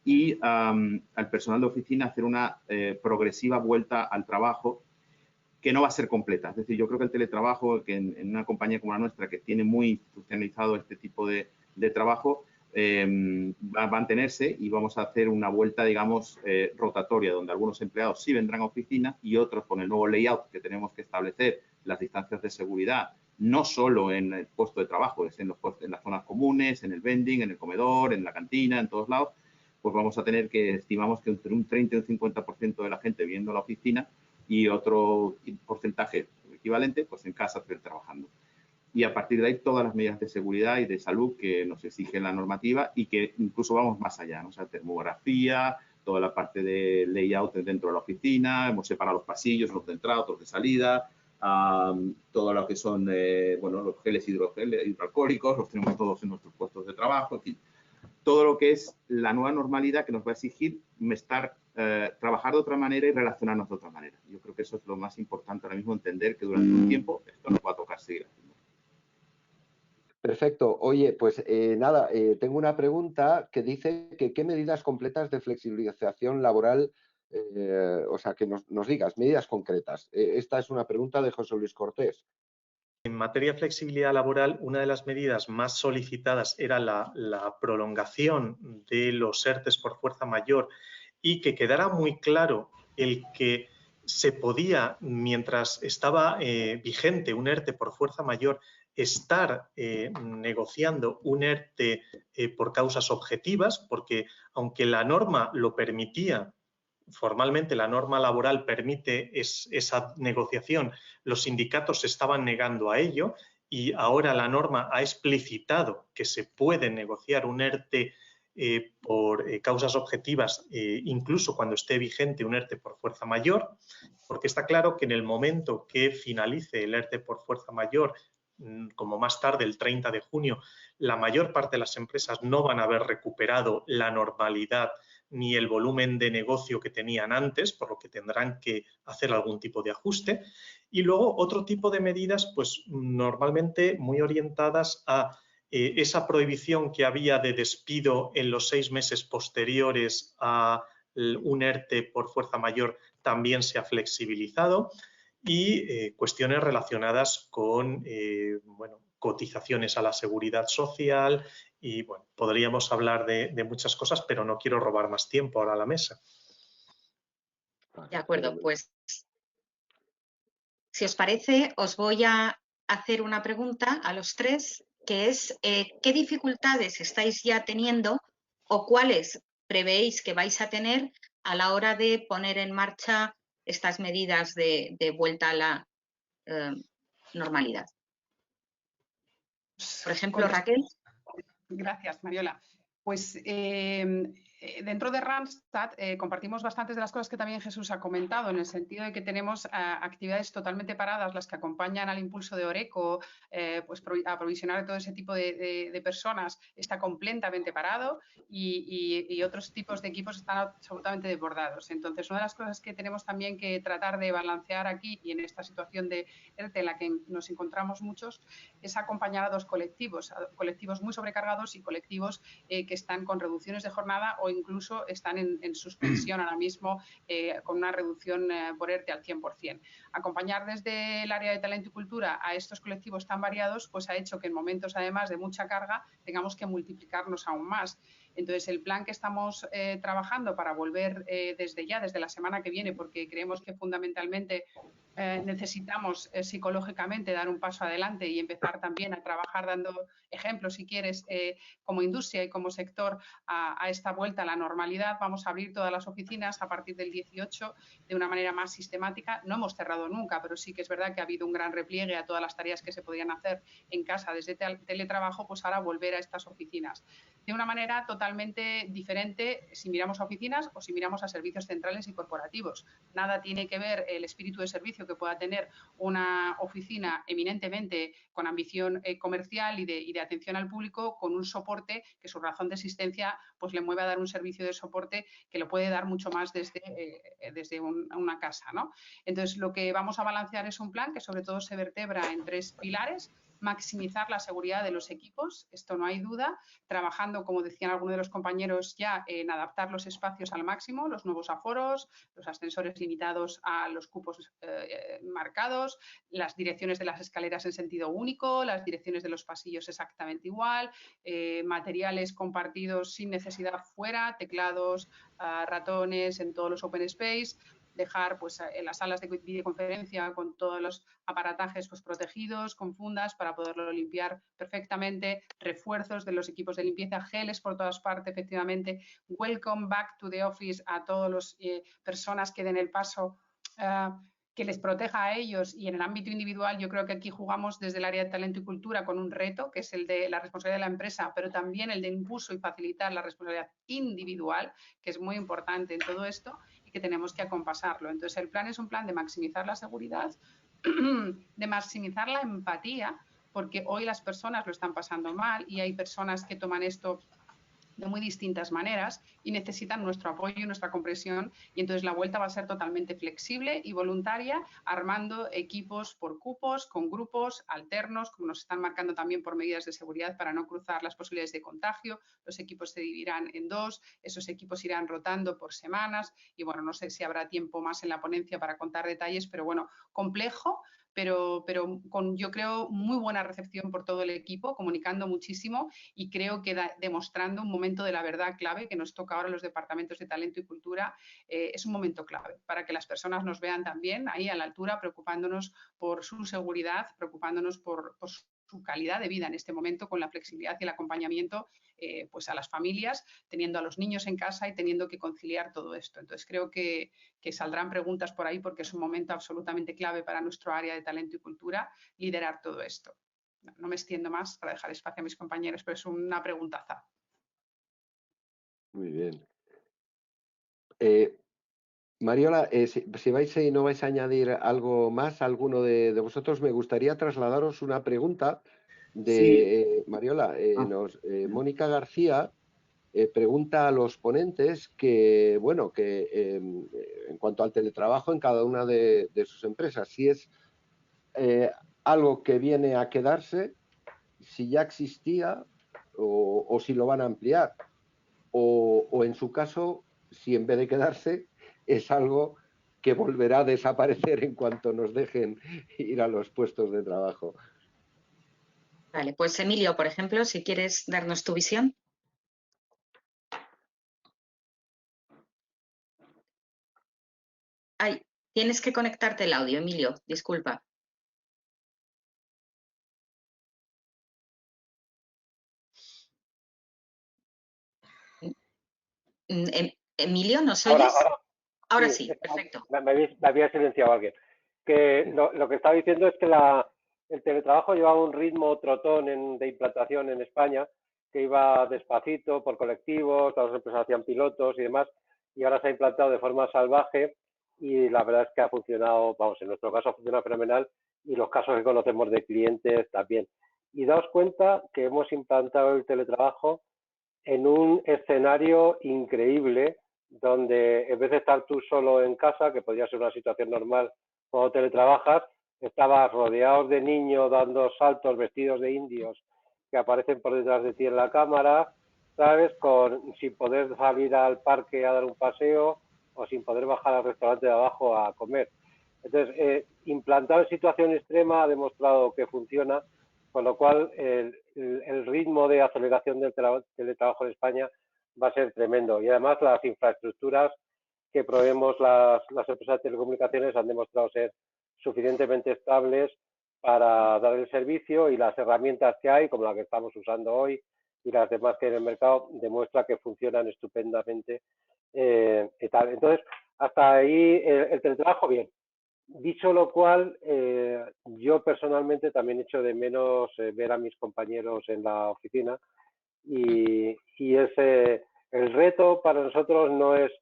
y al personal de oficina hacer una progresiva vuelta al trabajo, que no va a ser completa. Es decir, yo creo que el teletrabajo, que en una compañía como la nuestra, que tiene muy institucionalizado este tipo de trabajo, va a mantenerse, y vamos a hacer una vuelta, digamos, rotatoria, donde algunos empleados sí vendrán a oficina y otros, con el nuevo layout que tenemos que establecer, las distancias de seguridad, no solo en el puesto de trabajo, es en las zonas comunes, en el vending, en el comedor, en la cantina, en todos lados, pues vamos a tener que, estimamos que entre un 30 y un 50% de la gente viendo la oficina y otro porcentaje equivalente pues en casa trabajando. Y a partir de ahí todas las medidas de seguridad y de salud que nos exige la normativa, y que incluso vamos más allá, ¿no? O sea, termografía, toda la parte de layout dentro de la oficina, hemos separado los pasillos, los de entrada, otros de salida, todo lo que son, bueno, los geles hidroalcohólicos, los tenemos todos en nuestros puestos de trabajo, en fin. Todo lo que es la nueva normalidad que nos va a exigir trabajar de otra manera y relacionarnos de otra manera. Yo creo que eso es lo más importante ahora mismo, entender que durante un tiempo esto nos va a tocar seguir haciendo. Perfecto. Oye, pues nada, tengo una pregunta que dice que qué medidas completas de flexibilización laboral, o sea, que nos digas, medidas concretas. Esta es una pregunta de José Luis Cortés. En materia de flexibilidad laboral, una de las medidas más solicitadas era la prolongación de los ERTEs por fuerza mayor y que quedara muy claro el que se podía, mientras estaba vigente un ERTE por fuerza mayor, estar negociando un ERTE por causas objetivas, porque aunque la norma lo permitía, formalmente la norma laboral permite esa negociación, los sindicatos se estaban negando a ello y ahora la norma ha explicitado que se puede negociar un ERTE por causas objetivas, incluso cuando esté vigente un ERTE por fuerza mayor, porque está claro que en el momento que finalice el ERTE por fuerza mayor, como más tarde, el 30 de junio, la mayor parte de las empresas no van a haber recuperado la normalidad ni el volumen de negocio que tenían antes, por lo que tendrán que hacer algún tipo de ajuste. Y luego otro tipo de medidas, pues normalmente muy orientadas a esa prohibición que había de despido en los 6 meses posteriores a un ERTE por fuerza mayor también se ha flexibilizado y cuestiones relacionadas con bueno, cotizaciones a la seguridad social y bueno, podríamos hablar de muchas cosas, pero no quiero robar más tiempo ahora a la mesa. De acuerdo, pues si os parece, os voy a hacer una pregunta a los tres, que es ¿qué dificultades estáis ya teniendo o cuáles prevéis que vais a tener a la hora de poner en marcha estas medidas de vuelta a la normalidad? Por ejemplo, Raquel. Gracias, Mariola. Pues dentro de Randstad compartimos bastantes de las cosas que también Jesús ha comentado, en el sentido de que tenemos actividades totalmente paradas, las que acompañan al impulso de Oreco, pues aprovisionar de todo ese tipo de personas está completamente parado y otros tipos de equipos están absolutamente desbordados. Entonces, una de las cosas que tenemos también que tratar de balancear aquí y en esta situación de ERTE en la que nos encontramos muchos, es acompañar a dos colectivos muy sobrecargados y colectivos que están con reducciones de jornada o incluso están en suspensión ahora mismo con una reducción por ERTE al 100%. Acompañar desde el área de talento y cultura a estos colectivos tan variados pues ha hecho que en momentos además de mucha carga tengamos que multiplicarnos aún más. Entonces, el plan que estamos trabajando para volver desde la semana que viene, porque creemos que fundamentalmente necesitamos psicológicamente dar un paso adelante y empezar también a trabajar dando ejemplos, si quieres, como industria y como sector a esta vuelta a la normalidad. Vamos a abrir todas las oficinas a partir del 18 de una manera más sistemática. No hemos cerrado nunca, pero sí que es verdad que ha habido un gran repliegue a todas las tareas que se podían hacer en casa desde teletrabajo, pues ahora volver a estas oficinas. De una manera totalmente diferente si miramos a oficinas o si miramos a servicios centrales y corporativos. Nada tiene que ver el espíritu de servicio que pueda tener una oficina eminentemente con ambición comercial y de atención al público con un soporte que su razón de existencia pues le mueve a dar un servicio de soporte que lo puede dar mucho más desde una casa, ¿no? Entonces, lo que vamos a balancear es un plan que sobre todo se vertebra en 3 pilares. Maximizar la seguridad de los equipos, esto no hay duda, trabajando, como decían algunos de los compañeros ya, en adaptar los espacios al máximo, los nuevos aforos, los ascensores limitados a los cupos marcados, las direcciones de las escaleras en sentido único, las direcciones de los pasillos exactamente igual, materiales compartidos sin necesidad fuera, teclados, ratones en todos los open space, dejar pues en las salas de videoconferencia con todos los aparatajes pues protegidos, con fundas para poderlo limpiar perfectamente, refuerzos de los equipos de limpieza, geles por todas partes, efectivamente, welcome back to the office a todas las personas que den el paso que les proteja a ellos, y en el ámbito individual yo creo que aquí jugamos desde el área de talento y cultura con un reto que es el de la responsabilidad de la empresa, pero también el de impulso y facilitar la responsabilidad individual, que es muy importante en todo esto y que tenemos que acompasarlo. Entonces, el plan es un plan de maximizar la seguridad, de maximizar la empatía, porque hoy las personas lo están pasando mal y hay personas que toman esto de muy distintas maneras y necesitan nuestro apoyo y nuestra comprensión, y entonces la vuelta va a ser totalmente flexible y voluntaria, armando equipos por cupos, con grupos alternos, como nos están marcando también por medidas de seguridad para no cruzar las posibilidades de contagio. Los equipos se dividirán en 2, esos equipos irán rotando por semanas y bueno, no sé si habrá tiempo más en la ponencia para contar detalles, pero bueno, complejo, pero con, yo creo, muy buena recepción por todo el equipo, comunicando muchísimo y creo que demostrando un momento de la verdad clave que nos toca ahora a los departamentos de talento y cultura. Es un momento clave para que las personas nos vean también ahí a la altura, preocupándonos por su seguridad, preocupándonos por su calidad de vida en este momento, con la flexibilidad y el acompañamiento pues a las familias, teniendo a los niños en casa y teniendo que conciliar todo esto. Entonces creo que saldrán preguntas por ahí porque es un momento absolutamente clave para nuestro área de talento y cultura liderar todo esto. No me extiendo más para dejar espacio a mis compañeros, pero es una preguntaza. Muy bien. Mariola, si vais y no vais a añadir algo más, alguno de vosotros, me gustaría trasladaros una pregunta de Mariola. Mónica García pregunta a los ponentes que, bueno, que en cuanto al teletrabajo en cada una de sus empresas, si es algo que viene a quedarse, si ya existía o si lo van a ampliar, o en su caso, si en vez de quedarse, es algo que volverá a desaparecer en cuanto nos dejen ir a los puestos de trabajo. Vale, pues Emilio, por ejemplo, si quieres darnos tu visión. Ay, tienes que conectarte el audio, Emilio, disculpa. Emilio, ¿nos oyes? Ahora sí, perfecto. Me había silenciado alguien. Que lo que estaba diciendo es que el teletrabajo llevaba un ritmo trotón de implantación en España, que iba despacito por colectivos, todas las empresas hacían pilotos y demás, y ahora se ha implantado de forma salvaje y la verdad es que ha funcionado, vamos, en nuestro caso ha funcionado fenomenal y los casos que conocemos de clientes también. Y daos cuenta que hemos implantado el teletrabajo en un escenario increíble donde en vez de estar tú solo en casa, que podría ser una situación normal cuando teletrabajas, estabas rodeados de niños dando saltos vestidos de indios que aparecen por detrás de ti en la cámara, ¿sabes? Sin poder salir al parque a dar un paseo o sin poder bajar al restaurante de abajo a comer. Entonces, implantado en situación extrema ha demostrado que funciona, con lo cual el ritmo de aceleración del teletrabajo en España va a ser tremendo. Y además las infraestructuras que proveemos las empresas de telecomunicaciones han demostrado ser suficientemente estables para dar el servicio, y las herramientas que hay, como la que estamos usando hoy y las demás que hay en el mercado, demuestra que funcionan estupendamente. Y tal. Entonces, hasta ahí el teletrabajo, bien. Dicho lo cual, yo personalmente también echo de menos ver a mis compañeros en la oficina, y el reto para nosotros no es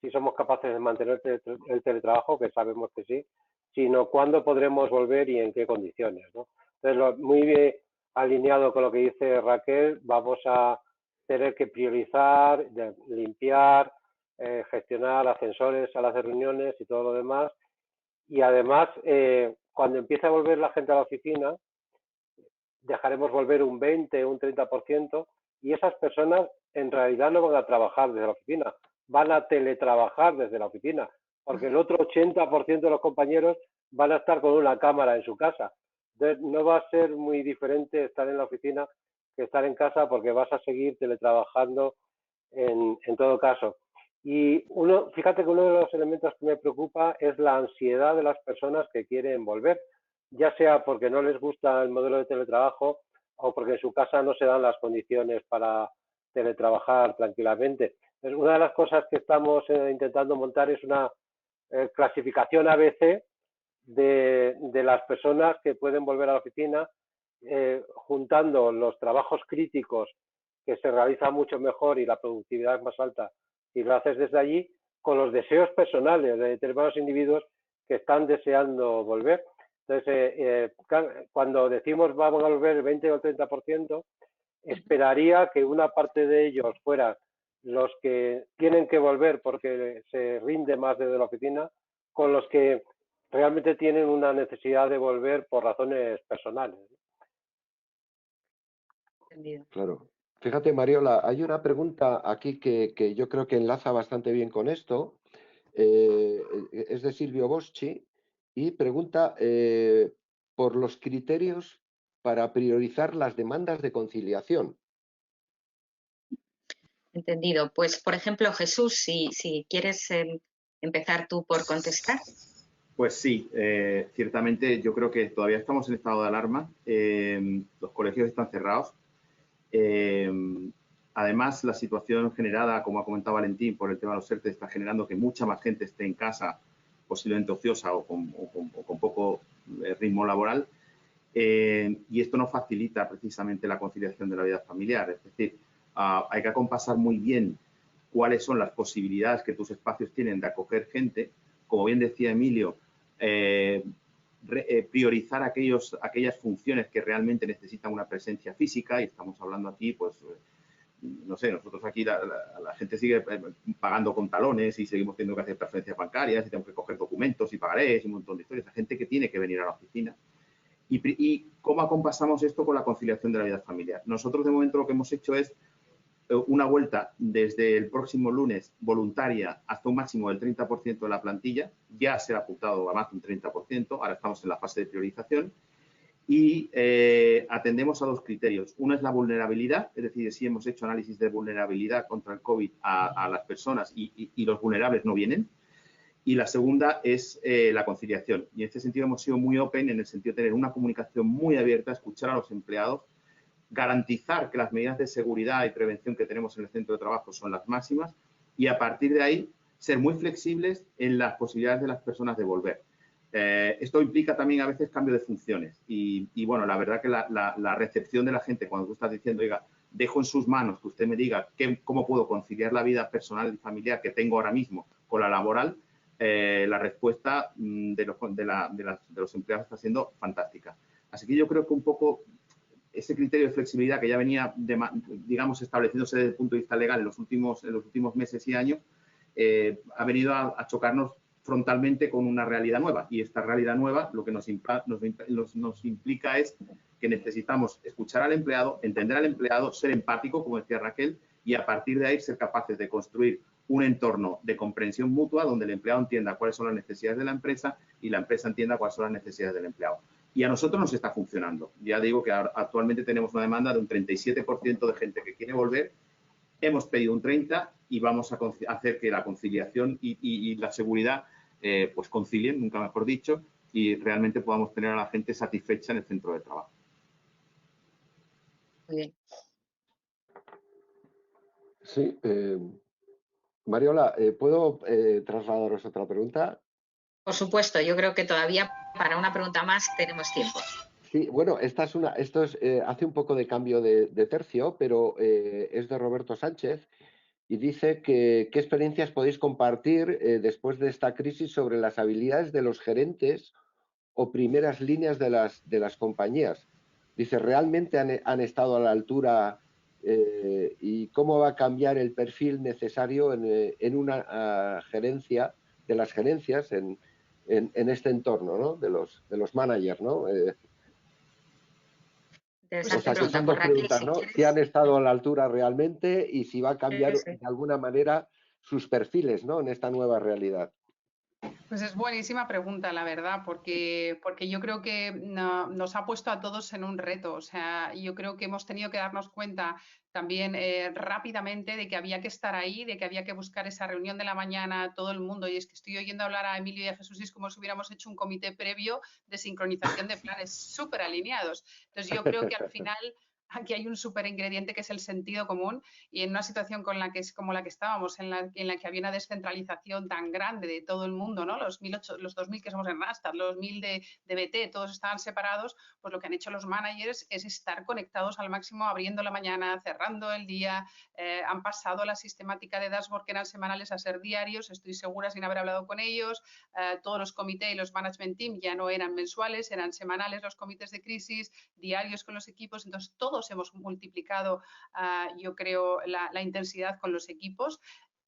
si somos capaces de mantener el teletrabajo, que sabemos que sí, sino cuándo podremos volver y en qué condiciones, ¿no? Entonces, muy bien alineado con lo que dice Raquel, vamos a tener que priorizar, limpiar, gestionar ascensores, salas de reuniones y todo lo demás. Y además, cuando empiece a volver la gente a la oficina, dejaremos volver un 20, un 30%, y esas personas en realidad no van a trabajar desde la oficina, van a teletrabajar desde la oficina, porque el otro 80% de los compañeros van a estar con una cámara en su casa. Entonces, no va a ser muy diferente estar en la oficina que estar en casa, porque vas a seguir teletrabajando en todo caso. Y fíjate que uno de los elementos que me preocupa es la ansiedad de las personas que quieren volver, ya sea porque no les gusta el modelo de teletrabajo o porque en su casa no se dan las condiciones para teletrabajar tranquilamente. Entonces, una de las cosas que estamos intentando montar es una clasificación ABC de las personas que pueden volver a la oficina, juntando los trabajos críticos que se realizan mucho mejor y la productividad es más alta si lo haces desde allí, con los deseos personales de determinados individuos que están deseando volver. Entonces, cuando decimos vamos a volver el 20 o el 30%, esperaría que una parte de ellos fueran los que tienen que volver porque se rinde más desde la oficina, con los que realmente tienen una necesidad de volver por razones personales. Entendido. Claro. Fíjate, Mariola, hay una pregunta aquí que yo creo que enlaza bastante bien con esto. Es de Silvio Boschi y pregunta por los criterios para priorizar las demandas de conciliación. Entendido. Pues, por ejemplo, Jesús, si quieres empezar tú por contestar. Pues sí, ciertamente yo creo que todavía estamos en estado de alarma. Los colegios están cerrados. Además, la situación generada, como ha comentado Valentín, por el tema de los ERTE está generando que mucha más gente esté en casa, posiblemente ociosa o con poco ritmo laboral. Y esto no facilita precisamente la conciliación de la vida familiar. Es decir, hay que acompasar muy bien cuáles son las posibilidades que tus espacios tienen de acoger gente. Como bien decía Emilio, priorizar aquellas funciones que realmente necesitan una presencia física, y estamos hablando aquí, pues, no sé, nosotros aquí la gente sigue pagando con talones y seguimos teniendo que hacer transferencias bancarias y tenemos que coger documentos y pagarés y un montón de historias. La gente que tiene que venir a la oficina. ¿Y cómo acompasamos esto con la conciliación de la vida familiar? Nosotros, de momento, lo que hemos hecho es una vuelta desde el próximo lunes voluntaria hasta un máximo del 30% de la plantilla. Ya se ha apuntado a más de un 30%, ahora estamos en la fase de priorización. Y atendemos a dos criterios. Uno es la vulnerabilidad, es decir, si hemos hecho análisis de vulnerabilidad contra el COVID a las personas y los vulnerables no vienen. Y la segunda es la conciliación. Y en este sentido hemos sido muy open, en el sentido de tener una comunicación muy abierta, escuchar a los empleados, garantizar que las medidas de seguridad y prevención que tenemos en el centro de trabajo son las máximas y a partir de ahí ser muy flexibles en las posibilidades de las personas de volver. Esto implica también a veces cambio de funciones y bueno, la verdad que la recepción de la gente cuando tú estás diciendo, oiga, dejo en sus manos que usted me diga cómo puedo conciliar la vida personal y familiar que tengo ahora mismo con la laboral, la respuesta de los empleados está siendo fantástica. Así que yo creo que un poco ese criterio de flexibilidad que ya venía, digamos, estableciéndose desde el punto de vista legal en los últimos meses y años, ha venido a chocarnos frontalmente con una realidad nueva. Y esta realidad nueva lo que nos implica es que necesitamos escuchar al empleado, entender al empleado, ser empático, como decía Raquel, y a partir de ahí ser capaces de construir un entorno de comprensión mutua donde el empleado entienda cuáles son las necesidades de la empresa y la empresa entienda cuáles son las necesidades del empleado. Y a nosotros nos está funcionando. Ya digo que actualmente tenemos una demanda de un 37% de gente que quiere volver. Hemos pedido un 30% y vamos a hacer que la conciliación y la seguridad pues concilien, nunca mejor dicho, y realmente podamos tener a la gente satisfecha en el centro de trabajo. Muy bien. Sí, Mariola, ¿puedo trasladaros otra pregunta? Por supuesto, yo creo que todavía para una pregunta más tenemos tiempo. Sí, bueno, esto hace un poco de cambio de tercio, pero es de Roberto Sánchez y dice que qué experiencias podéis compartir después de esta crisis sobre las habilidades de los gerentes o primeras líneas de las compañías. Dice, ¿realmente han estado a la altura y cómo va a cambiar el perfil necesario en una gerencia, de las gerencias en este entorno, ¿no? de los managers, ¿no? O sea, que son dos preguntas, ¿no? Si han estado a la altura realmente y si va a cambiar de alguna manera sus perfiles, ¿no? En esta nueva realidad. Pues es buenísima pregunta, la verdad, porque yo creo que nos ha puesto a todos en un reto. O sea, yo creo que hemos tenido que darnos cuenta también rápidamente de que había que estar ahí, de que había que buscar esa reunión de la mañana, todo el mundo. Y es que estoy oyendo hablar a Emilio y a Jesús y es como si hubiéramos hecho un comité previo de sincronización de planes súper alineados. Entonces yo creo que al final aquí hay un súper ingrediente que es el sentido común y en una situación como la que estábamos, en la que había una descentralización tan grande de todo el mundo, ¿no? Los 2.000 que somos en Randstad, los 1.000 de BT, todos estaban separados, pues lo que han hecho los managers es estar conectados al máximo, abriendo la mañana, cerrando el día, han pasado la sistemática de dashboard que eran semanales a ser diarios, estoy segura sin haber hablado con ellos, todos los comités y los management team ya no eran mensuales, eran semanales los comités de crisis, diarios con los equipos, entonces todos todos, hemos multiplicado, yo creo, la intensidad con los equipos.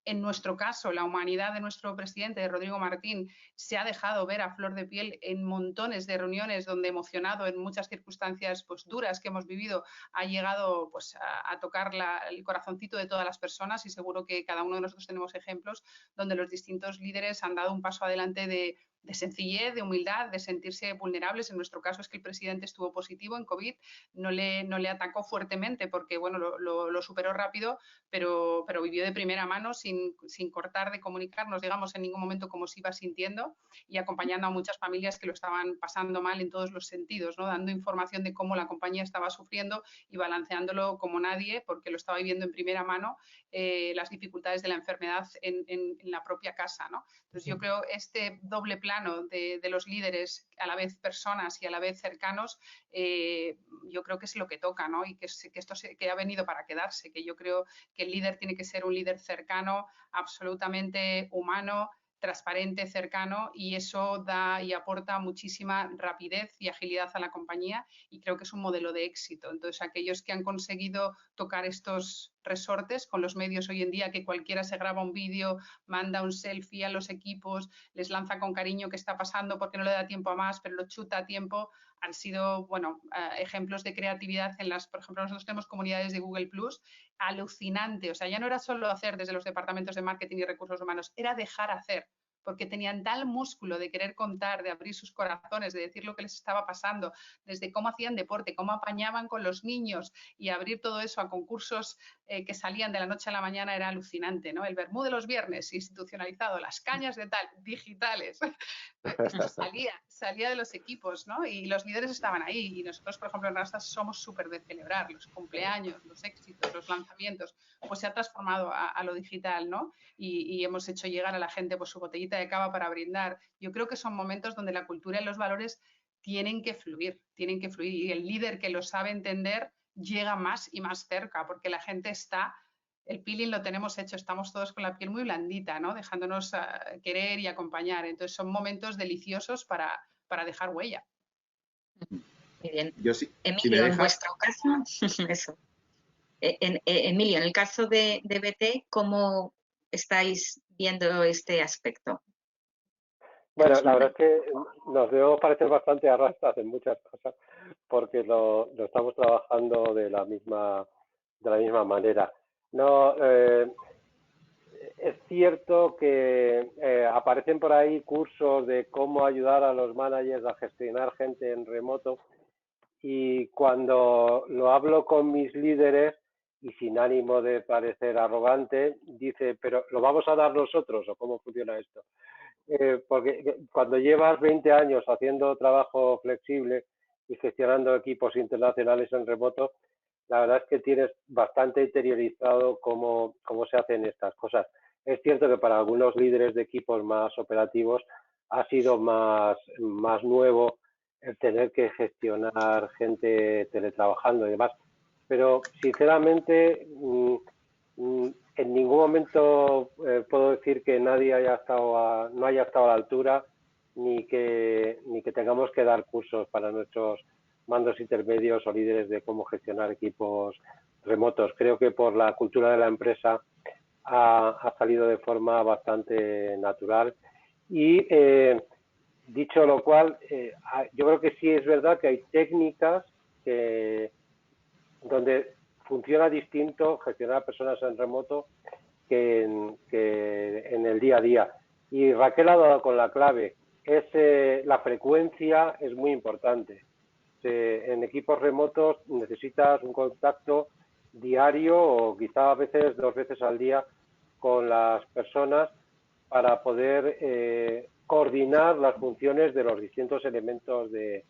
En nuestro caso, la humanidad de nuestro presidente, Rodrigo Martín, se ha dejado ver a flor de piel en montones de reuniones donde, emocionado en muchas circunstancias pues, duras que hemos vivido, ha llegado pues, a tocar el corazoncito de todas las personas, y seguro que cada uno de nosotros tenemos ejemplos donde los distintos líderes han dado un paso adelante de sencillez, de humildad, de sentirse vulnerables. En nuestro caso es que el presidente estuvo positivo en COVID, no le atacó fuertemente porque bueno, lo superó rápido, pero vivió de primera mano sin cortar de comunicarnos, digamos, en ningún momento cómo se iba sintiendo, y acompañando a muchas familias que lo estaban pasando mal en todos los sentidos, ¿no? Dando información de cómo la compañía estaba sufriendo y balanceándolo como nadie, porque lo estaba viviendo en primera mano, las dificultades de la enfermedad en la propia casa, ¿no? Entonces yo creo este doble plano de los líderes, a la vez personas y a la vez cercanos, yo creo que es lo que toca, ¿no? Y que esto que ha venido para quedarse, que yo creo que el líder tiene que ser un líder cercano, absolutamente humano, transparente, cercano, y eso da y aporta muchísima rapidez y agilidad a la compañía, y creo que es un modelo de éxito. Entonces, aquellos que han conseguido tocar estos resortes con los medios hoy en día, que cualquiera se graba un vídeo, manda un selfie a los equipos, les lanza con cariño qué está pasando porque no le da tiempo a más, pero lo chuta a tiempo, han sido, bueno, ejemplos de creatividad en las, por ejemplo, nosotros tenemos comunidades de Google Plus, alucinante. O sea, ya no era solo hacer desde los departamentos de marketing y recursos humanos, era dejar hacer, porque tenían tal músculo de querer contar, de abrir sus corazones, de decir lo que les estaba pasando, desde cómo hacían deporte, cómo apañaban con los niños, y abrir todo eso a concursos que salían de la noche a la mañana, era alucinante, ¿no? El vermú de los viernes, institucionalizado, las cañas de tal, digitales. Esto salía de los equipos, ¿no? Y los líderes estaban ahí, y nosotros, por ejemplo, en Randstad somos súper de celebrar los cumpleaños, los éxitos, los lanzamientos, pues se ha transformado a lo digital, ¿no? Y hemos hecho llegar a la gente pues su botellita de cava para brindar. Yo creo que son momentos donde la cultura y los valores tienen que fluir, y el líder que lo sabe entender llega más y más cerca, porque la gente está, el peeling lo tenemos hecho, estamos todos con la piel muy blandita, ¿no? Dejándonos querer y acompañar. Entonces son momentos deliciosos para dejar huella. Muy bien. Yo sí, Emilio, si me deja... en vuestro caso, eso. Emilio, en el caso de BT, ¿cómo estáis viendo este aspecto? Bueno, la verdad es que nos debemos parecer bastante a Randstad en muchas cosas, porque lo estamos trabajando de la misma manera. No, es cierto que aparecen por ahí cursos de cómo ayudar a los managers a gestionar gente en remoto, y cuando lo hablo con mis líderes, y sin ánimo de parecer arrogante, dice, pero ¿lo vamos a dar nosotros o cómo funciona esto? Porque cuando llevas 20 años haciendo trabajo flexible y gestionando equipos internacionales en remoto, la verdad es que tienes bastante interiorizado cómo se hacen estas cosas. Es cierto que para algunos líderes de equipos más operativos ha sido más nuevo el tener que gestionar gente teletrabajando y demás, pero sinceramente en ningún momento puedo decir que nadie no haya estado a la altura, ni que tengamos que dar cursos para nuestros mandos intermedios o líderes de cómo gestionar equipos remotos. Creo que por la cultura de la empresa ha salido de forma bastante natural. Y dicho lo cual, yo creo que sí es verdad que hay técnicas donde funciona distinto gestionar a personas en remoto que en el día a día. Y Raquel ha dado con la clave, la frecuencia es muy importante. En equipos remotos necesitas un contacto diario o quizá a veces 2 veces al día con las personas para poder coordinar las funciones de los distintos elementos de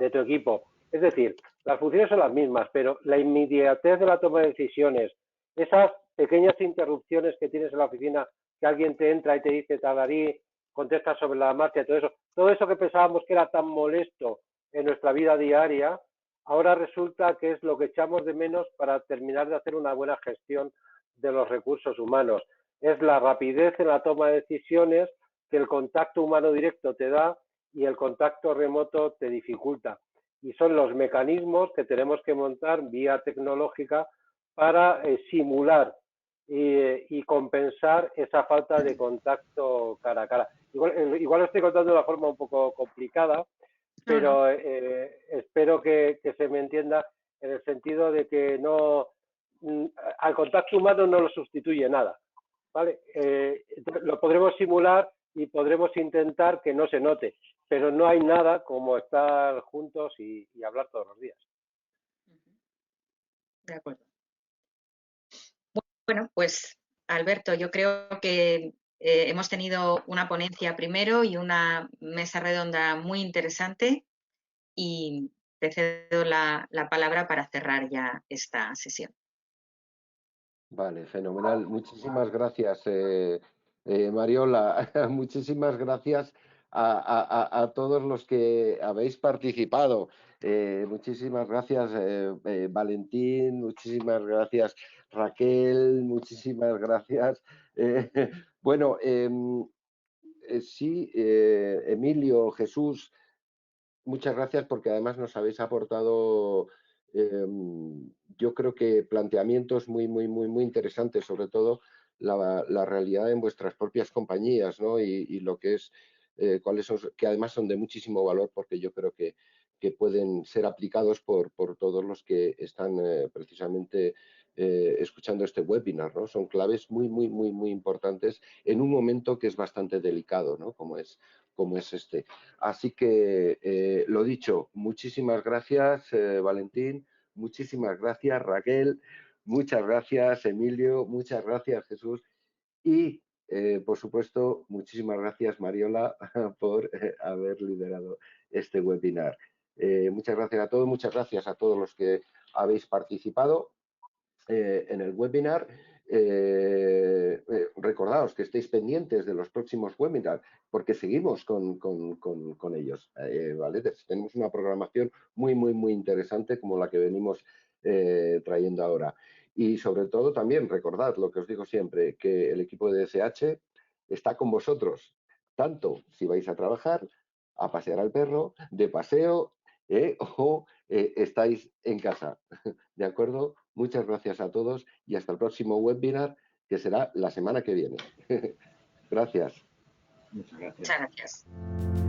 tu equipo. Es decir, las funciones son las mismas, pero la inmediatez de la toma de decisiones, esas pequeñas interrupciones que tienes en la oficina, que alguien te entra y te dice tadarí, contesta sobre la marcha, todo eso que pensábamos que era tan molesto en nuestra vida diaria, ahora resulta que es lo que echamos de menos para terminar de hacer una buena gestión de los recursos humanos. Es la rapidez en la toma de decisiones que el contacto humano directo te da y el contacto remoto te dificulta. y son los mecanismos que tenemos que montar vía tecnológica para simular y compensar esa falta de contacto cara a cara. Igual lo estoy contando de una forma un poco complicada, pero espero que se me entienda en el sentido de que no, al contacto humano no lo sustituye nada, ¿vale? Lo podremos simular y podremos intentar que no se note, pero no hay nada como estar juntos y hablar todos los días. De acuerdo. Bueno, pues Alberto, yo creo que hemos tenido una ponencia primero y una mesa redonda muy interesante y te cedo la palabra para cerrar ya esta sesión. Vale, fenomenal. Muchísimas gracias, Mariola. Muchísimas gracias a todos los que habéis participado. Muchísimas gracias, Valentín. Muchísimas gracias, Raquel. Muchísimas gracias. Bueno, sí, Emilio, Jesús. Muchas gracias porque además nos habéis aportado, yo creo que planteamientos muy interesantes, sobre todo la realidad en vuestras propias compañías, ¿no? Y lo que es, cuáles son, que además son de muchísimo valor porque yo creo que pueden ser aplicados por todos los que están precisamente escuchando este webinar, ¿no? Son claves muy importantes en un momento que es bastante delicado, ¿no? Como es este. Así que, lo dicho, muchísimas gracias, Valentín, muchísimas gracias, Raquel, muchas gracias, Emilio, muchas gracias, Jesús, y, por supuesto, muchísimas gracias, Mariola, por haber liderado este webinar. Muchas gracias a todos, muchas gracias a todos los que habéis participado en el webinar. Recordaos que estéis pendientes de los próximos webinars porque seguimos con ellos, ¿vale? Tenemos una programación muy interesante como la que venimos trayendo ahora. Y sobre todo también recordad lo que os digo siempre, que el equipo de DSH está con vosotros, tanto si vais a trabajar, a pasear al perro, de paseo, o estáis en casa. ¿De acuerdo? Muchas gracias a todos y hasta el próximo webinar, que será la semana que viene. Gracias. Muchas gracias. Muchas gracias.